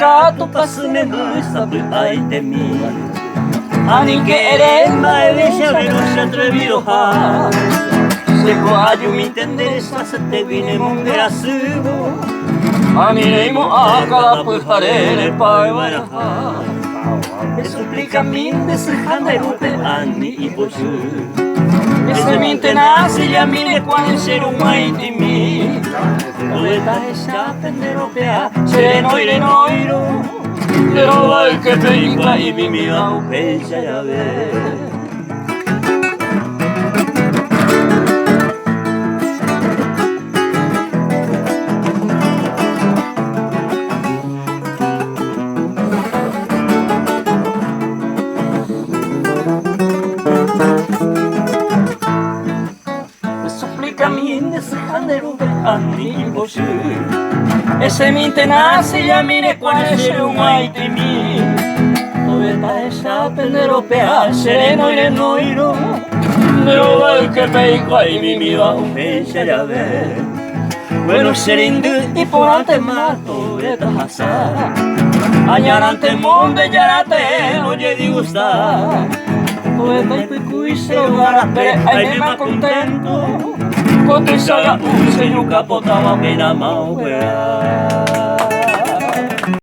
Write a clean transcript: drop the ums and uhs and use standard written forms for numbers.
kato pasme musta ay temi ani que eres más bella pero se atrevido a se coayo mi tendereza se te vine mongera subo aniremo a cada pujarere pa evaraja me suplica min de se handerupe ani y bosu ese minte nace ya mire cuál ser un maitimi poeta esa penderopea sereno ireno pero hay que peingua y mi vida upecha ya ve ese minte nace ya mire cuál es un maitimi poeta esa penderopea sereno ireno pero hay que peingua y mi vida upecha ya ve bueno serindu y por ante mato eta hasa añarante monde yarate oye disgusta poeta y picuy se pero ay me contento Kote saya useyu kapota wa mena mau